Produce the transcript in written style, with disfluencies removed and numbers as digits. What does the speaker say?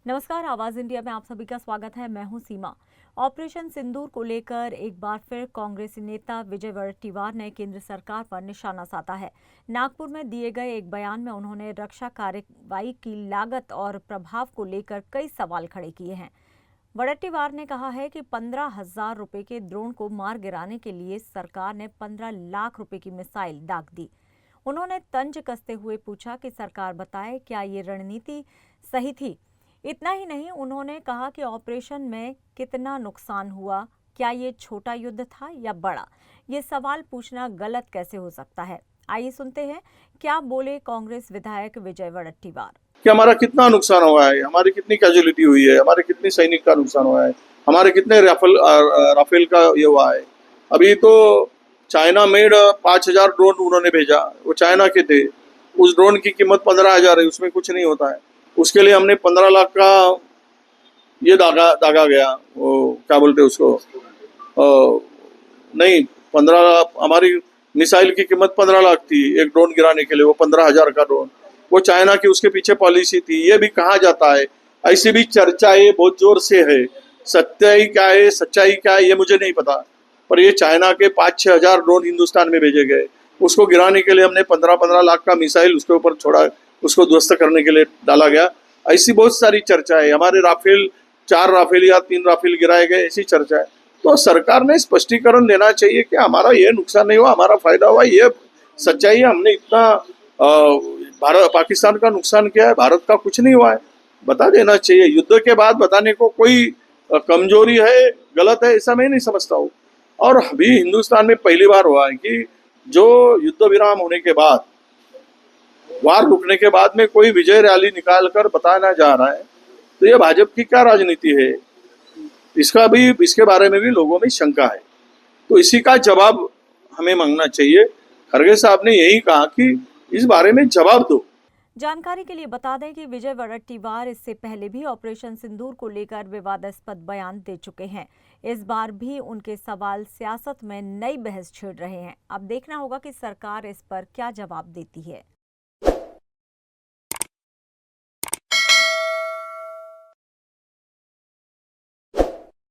नमस्कार, आवाज इंडिया में आप सभी का स्वागत है। मैं हूं सीमा। ऑपरेशन सिंदूर को लेकर एक बार फिर कांग्रेसी नेता विजय वडेट्टीवार ने केंद्र सरकार पर निशाना साधा है। नागपुर में दिए गए एक बयान में उन्होंने रक्षा कार्रवाई की लागत और प्रभाव को लेकर कई सवाल खड़े किए हैं। वडेट्टीवार ने कहा है कि 15,000 रुपए के ड्रोन को मार गिराने के लिए सरकार ने 15 लाख रुपए की मिसाइल दाग दी। उन्होंने तंज कसते हुए पूछा कि सरकार बताए क्या ये रणनीति सही थी। इतना ही नहीं, उन्होंने कहा कि ऑपरेशन में कितना नुकसान हुआ, क्या ये छोटा युद्ध था या बड़ा। ये सवाल पूछना गलत कैसे हो सकता है। आइए सुनते हैं क्या बोले कांग्रेस विधायक विजय वडेट्टीवार। कि हमारा कितना नुकसान हुआ है, हमारी कितनी कैजुअलिटी हुई है, हमारे कितने सैनिक का नुकसान हुआ है, हमारे कितने राफेल का ये हुआ है। अभी तो चाइना मेड 5,000 ड्रोन उन्होंने भेजा, वो चाइना के थे। उस ड्रोन की कीमत 15,000 है, उसमें कुछ नहीं होता है। उसके लिए हमने 15 लाख का ये दागा गया, वो क्या बोलते हैं उसको, नहीं 15, हमारी मिसाइल की कीमत 15 लाख थी एक ड्रोन गिराने के लिए, वो 15,000 का ड्रोन, वो चाइना की उसके पीछे पॉलिसी थी। ये भी कहा जाता है, ऐसी भी चर्चाएं बहुत जोर से है। सच्चाई क्या है, सच्चाई क्या है, ये मुझे नहीं पता, पर ये चाइना के 5-6 हजार ड्रोन हिंदुस्तान में भेजे गए। उसको गिराने के लिए हमने 15-15 लाख का मिसाइल उसके ऊपर छोड़ा, उसको ध्वस्त करने के लिए डाला गया। ऐसी बहुत सारी चर्चा है। हमारे राफेल 4 राफेल या 3 राफेल गिराए गए, ऐसी चर्चा है। तो सरकार ने स्पष्टीकरण देना चाहिए कि हमारा ये नुकसान नहीं हुआ, हमारा फायदा हुआ। ये सच्चाई है। हमने इतना भारत पाकिस्तान का नुकसान किया है, भारत का कुछ नहीं हुआ है, बता देना चाहिए। युद्ध के बाद बताने को कोई कमजोरी है, गलत है, ऐसा मैं नहीं समझता हूँ। और अभी हिंदुस्तान में पहली बार हुआ है कि जो युद्ध विराम होने के बाद, वार रुकने के बाद में कोई विजय रैली निकाल कर बताना जा रहा है। तो ये भाजपा की क्या राजनीति है, इसके बारे में भी लोगों में शंका है। तो इसी का जवाब हमें मांगना चाहिए। खड़गे साहब ने यही कहा कि इस बारे में जवाब दो। जानकारी के लिए बता दें कि विजय वडेट्टीवार इससे पहले भी ऑपरेशन सिंदूर को लेकर विवादास्पद बयान दे चुके हैं। इस बार भी उनके सवाल सियासत में नई बहस छेड़ रहे हैं। अब देखना होगा कि सरकार इस पर क्या जवाब देती है।